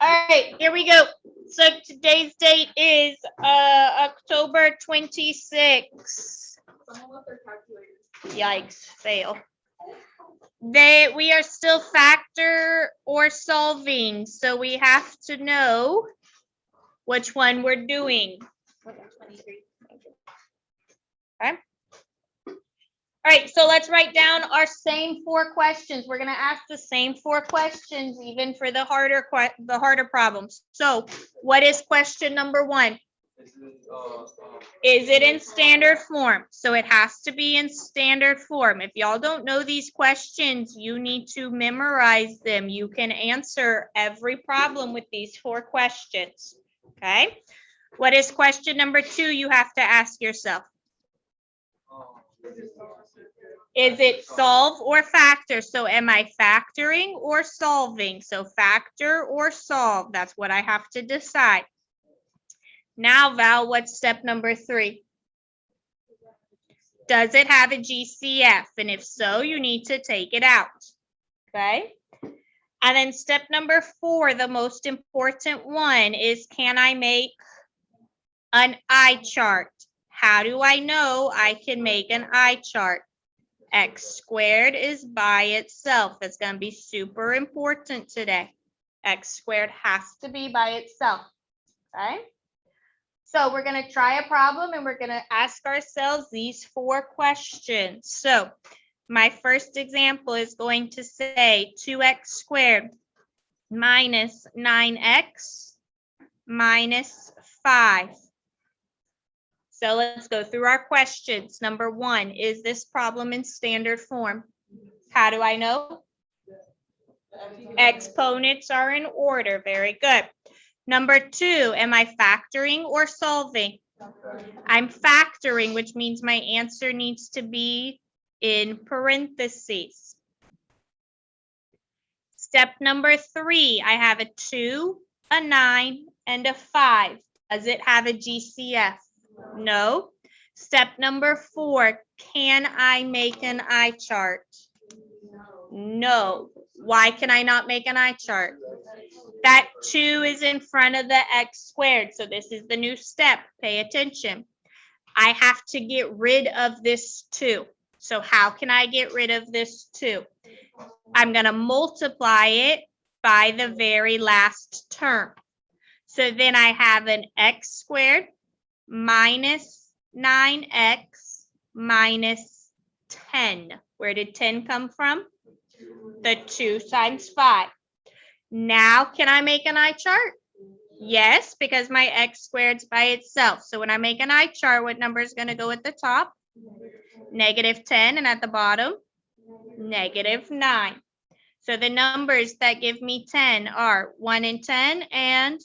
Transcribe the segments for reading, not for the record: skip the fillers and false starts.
All right, here we go. So today's date is October 26th. Yikes, fail. We are still factor or solving, so we have to know which one we're doing. Okay. All right, so let's write down our same 4 questions. We're going to ask the same 4 questions even for the harder problems. So, what is question number 1? Is it in standard form? So it has to be in standard form. If y'all don't know these questions, you need to memorize them. You can answer every problem with these 4 questions. Okay. What is question number 2? You have to ask yourself. Is it solve or factor? So am I factoring or solving? So factor or solve, that's what I have to decide. Now, Val, what's step number 3? Does it have a GCF? And if so, you need to take it out. Okay. And then step number 4, the most important one is, can I make an eye chart? How do I know I can make an eye chart? X squared is by itself. It's going to be super important today. X squared has to be by itself. Okay. So we're going to try a problem and we're going to ask ourselves these 4 questions. So my first example is going to say 2x squared minus 9x minus 5. So let's go through our questions. Number 1, is this problem in standard form? How do I know? Exponents are in order. Very good. Number 2, am I factoring or solving? I'm factoring, which means my answer needs to be in parentheses. Step number 3, I have a 2, a 9, and a 5. Does it have a GCF? No. Step number 4, can I make an eye chart? No. Why can I not make an eye chart? That 2 is in front of the x squared. So this is the new step. Pay attention. I have to get rid of this 2. So how can I get rid of this 2? I'm going to multiply it by the very last term. So then I have an x squared minus 9x minus 10. Where did 10 come from? The 2 times 5. Now, can I make an eye chart? Yes, because my x squared's by itself. So when I make an eye chart, what number is going to go at the top? Negative 10, and at the bottom, negative 9. So the numbers that give me 10 are 1 and 10 and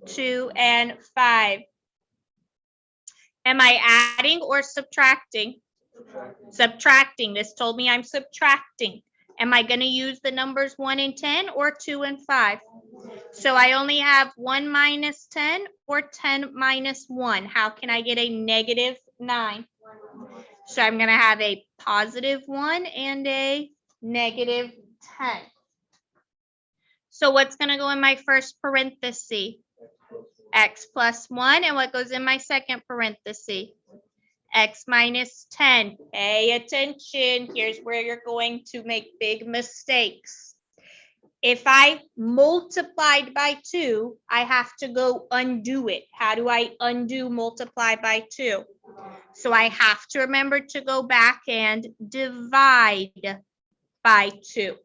2 and 5. Am I adding or subtracting? Subtracting. This told me I'm subtracting. Am I going to use the numbers 1 and 10 or 2 and 5? So I only have 1 minus 10 or 10 minus 1. How can I get a negative 9? So I'm going to have a positive 1 and a negative 10. So what's going to go in my first parenthesis? X plus 1. And what goes in my second parenthesis? X minus 10. Pay attention. Here's where you're going to make big mistakes. If I multiplied by 2, I have to go undo it. How do I undo multiply by 2? So I have to remember to go back and divide by 2.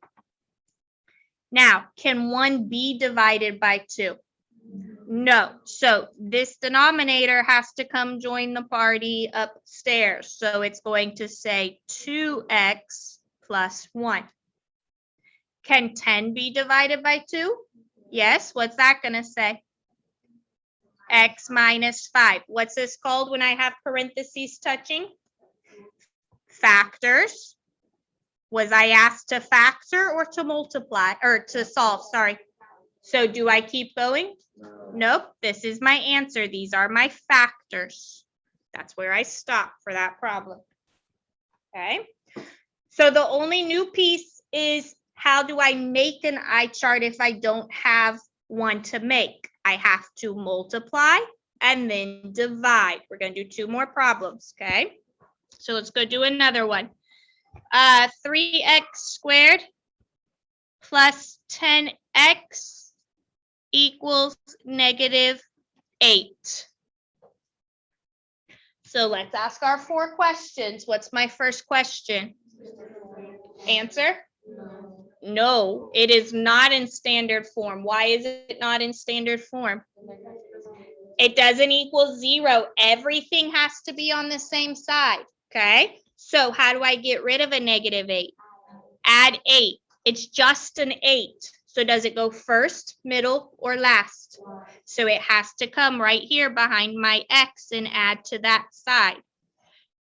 Now, can 1 be divided by 2? No. So this denominator has to come join the party upstairs. So it's going to say 2x plus 1. Can 10 be divided by 2? Yes. What's that going to say? X minus 5. What's this called when I have parentheses touching? Factors. Was I asked to factor or to multiply or to solve? Sorry. So do I keep going? Nope. This is my answer. These are my factors. That's where I stop for that problem. Okay. So the only new piece is how do I make an eye chart if I don't have one to make? I have to multiply and then divide. We're going to do 2 more problems, okay? So let's go do another one. 3x squared plus 10x equals -8. So let's ask our 4 questions. What's my first question? Answer? No, it is not in standard form. Why is it not in standard form? It doesn't equal 0. Everything has to be on the same side, okay? So how do I get rid of a -8? Add 8. It's just an 8. So does it go first, middle, or last? So it has to come right here behind my x and add to that side.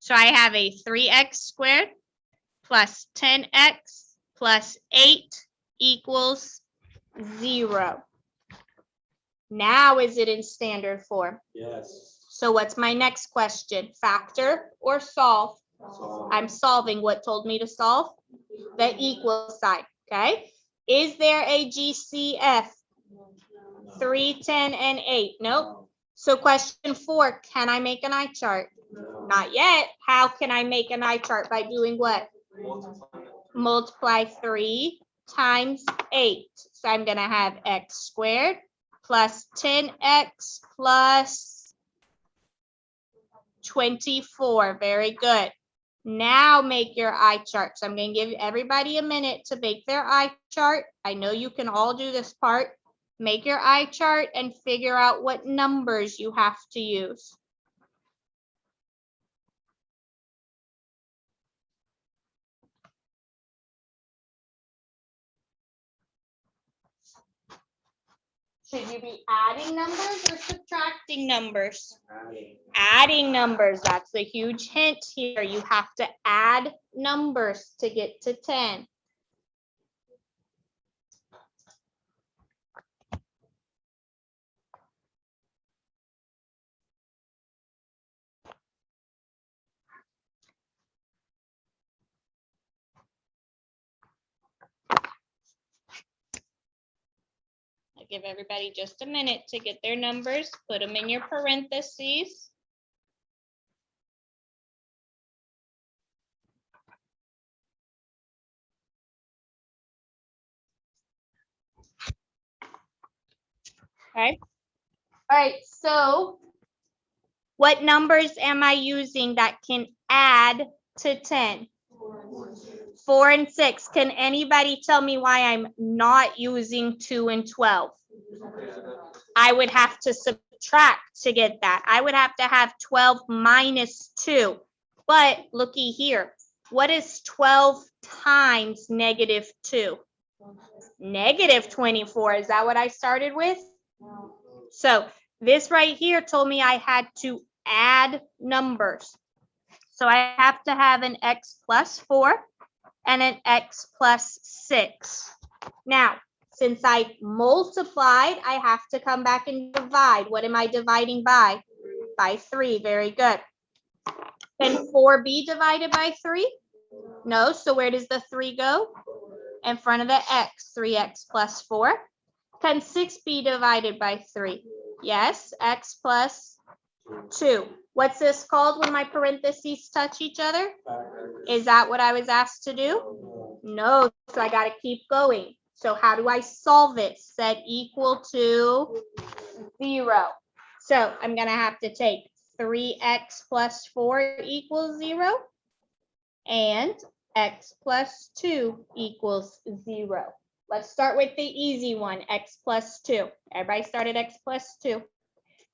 So I have a 3x squared plus 10x plus 8 equals 0. Now is it in standard form? Yes. So what's my next question? Factor or solve? Solve. I'm solving. What told me to solve? The equal side, okay? Is there a GCF? 3, 10, and 8? Nope. So question 4, can I make an eye chart? Not yet. How can I make an eye chart? By doing what? Multiply 3 times 8. So I'm going to have x squared plus 10x plus 24. Very good. Now make your eye chart. So I'm going to give everybody a minute to make their eye chart. I know you can all do this part. Make your eye chart and figure out what numbers you have to use. Should you be adding numbers or subtracting numbers? Adding numbers. That's a huge hint here. You have to add numbers to get to 10. I'll give everybody just a minute to get their numbers, put them in your parentheses. Okay. All right, so what numbers am I using that can add to 10? 4 and 6. Can anybody tell me why I'm not using 2 and 12? I would have to subtract to get that. I would have to have 12 minus 2. But looky here. What is 12 times -2? -24. Is that what I started with? So this right here told me I had to add numbers. So I have to have an x plus 4 and an x plus 6. Now, since I multiplied, I have to come back and divide. What am I dividing by? By 3. Very good. Can 4 be divided by 3? No. So where does the 3 go? In front of the x. 3x plus 4. Can 6 be divided by 3? Yes. X plus 2. What's this called when my parentheses touch each other? Is that what I was asked to do? No. So I got to keep going. So how do I solve it? Set equal to 0. So I'm going to have to take 3x plus 4 equals 0 and x plus 2 equals 0. Let's start with the easy one, x plus 2. Everybody start at x plus 2.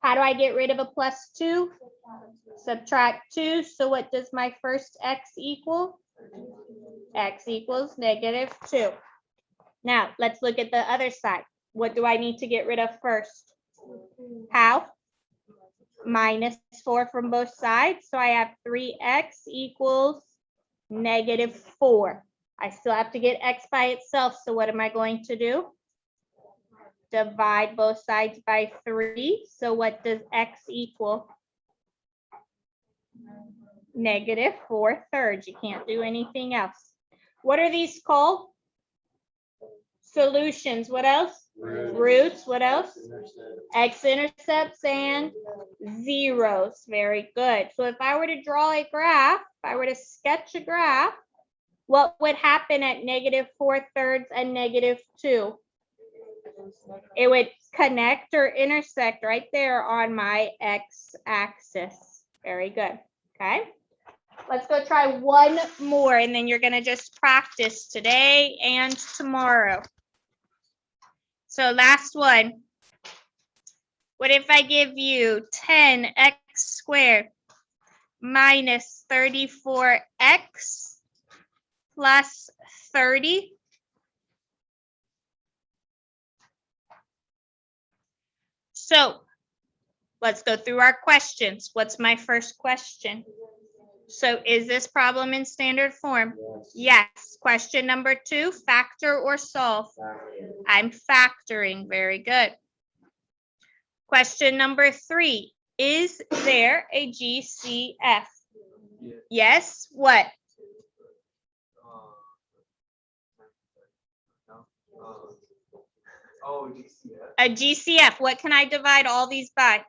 How do I get rid of a plus 2? Subtract 2. So what does my first x equal? X equals -2. Now, let's look at the other side. What do I need to get rid of first? How? -4 from both sides. So I have 3x equals -4. I still have to get x by itself. So what am I going to do? Divide both sides by 3. So what does x equal? -4/3. You can't do anything else. What are these called? Solutions. What else? Roots. What else? X-intercepts and zeros. Very good. So if I were to draw a graph, if I were to sketch a graph, what would happen at -4/3 and -2? It would connect or intersect right there on my x-axis. Very good. Okay. Let's go try one more, and then you're going to just practice today and tomorrow. So last one. What if I give you 10x squared minus 34x plus 30? So let's go through our questions. What's my first question? So is this problem in standard form? Yes. Question number 2, factor or solve? I'm factoring. Very good. Question number 3, is there a GCF? Yes. What? A GCF. What can I divide all these by?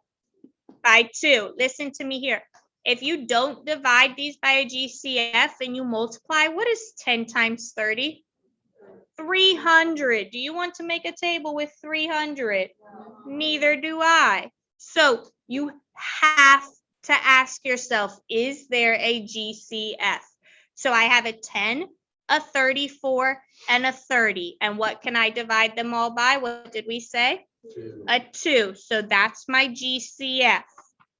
By 2. Listen to me here. If you don't divide these by a GCF and you multiply, what is 10 times 30? 300. Do you want to make a table with 300? Neither do I. So you have to ask yourself, is there a GCF? So I have a 10, a 34, and a 30. And what can I divide them all by? What did we say? 2. A 2. So that's my GCF.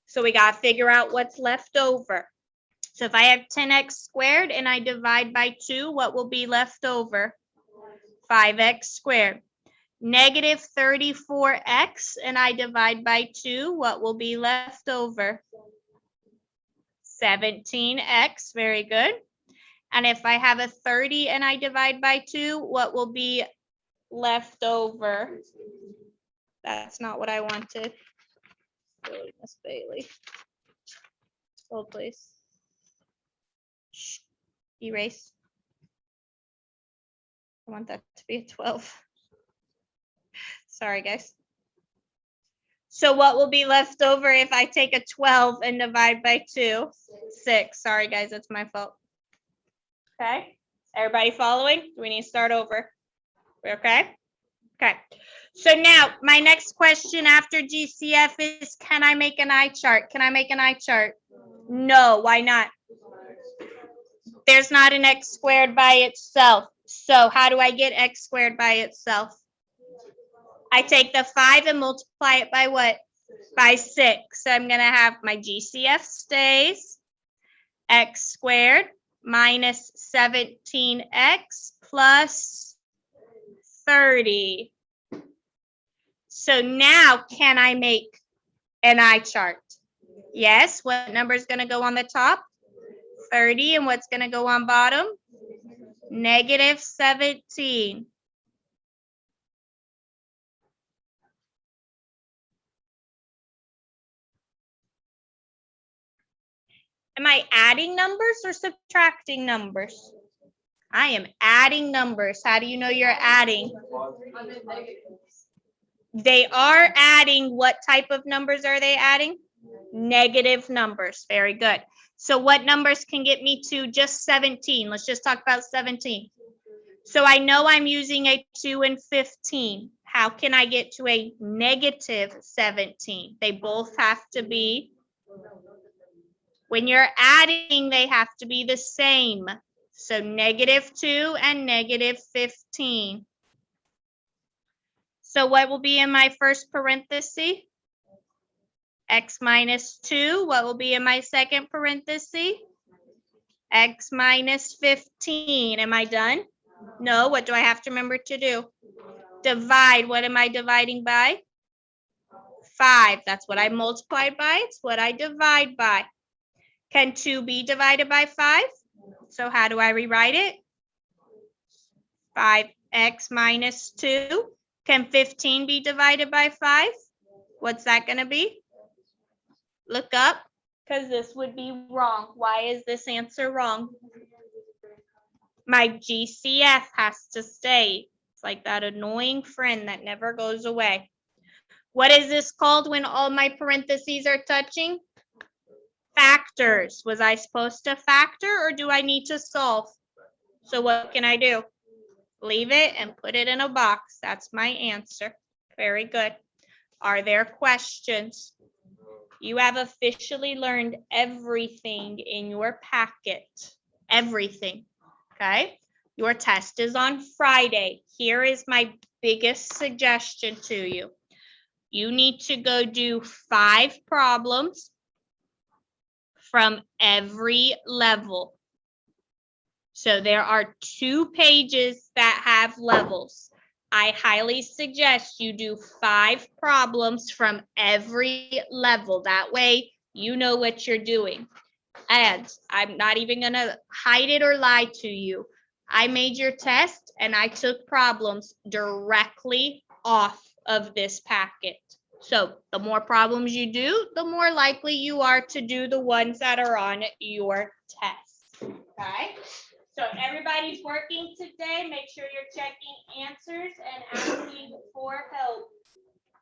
So we got to figure out what's left over. So if I have 10x squared and I divide by 2, what will be left over? 5x squared. Negative 34x and I divide by 2, what will be left over? 17x. Very good. And if I have a 30 and I divide by 2, what will be left over? That's not what I wanted. Really, Miss Bailey. Hold, please. Shh. Erase. I want that to be a 12. Sorry, guys. So what will be left over if I take a 12 and divide by 2? 6. Sorry, guys, that's my fault. Okay. Everybody following? Do we need to start over? Okay. Okay. So now my next question after GCF is, can I make an eye chart? Can I make an eye chart? No. Why not? There's not an x squared by itself. So how do I get x squared by itself? I take the 5 and multiply it by what? By 6. So I'm going to have my GCF stays. X squared minus 17x plus 30. So now can I make an eye chart? Yes. What number is going to go on the top? 30. And what's going to go on bottom? Negative 17. Am I adding numbers or subtracting numbers? I am adding numbers. How do you know you're adding? They are adding. What type of numbers are they adding? Negative numbers. Very good. So what numbers can get me to just 17? Let's just talk about 17. So I know I'm using a 2 and 15. How can I get to a negative 17? They both have to be, when you're adding, they have to be the same. So negative 2 and negative 15. So what will be in my first parenthesis? X minus 2. What will be in my second parenthesis? X minus 15. Am I done? No. What do I have to remember to do? Divide. What am I dividing by? 5. That's what I multiplied by. It's what I divide by. Can 2 be divided by 5? So how do I rewrite it? 5x minus 2. Can 15 be divided by 5? What's that going to be? Look up, because this would be wrong. Why is this answer wrong? My GCF has to stay. It's like that annoying friend that never goes away. What is this called when all my parentheses are touching? Factors. Was I supposed to factor or do I need to solve? So what can I do? Leave it and put it in a box. That's my answer. Very good. Are there questions? You have officially learned everything in your packet. Everything. Okay? Your test is on Friday. Here is my biggest suggestion to you. You need to go do 5 problems from every level. So there are 2 pages that have levels. I highly suggest you do 5 problems from every level. That way you know what you're doing. And I'm not even going to hide it or lie to you. I made your test and I took problems directly off of this packet. So the more problems you do, the more likely you are to do the ones that are on your test. Okay? So everybody's working today. Make sure you're checking answers and asking for help.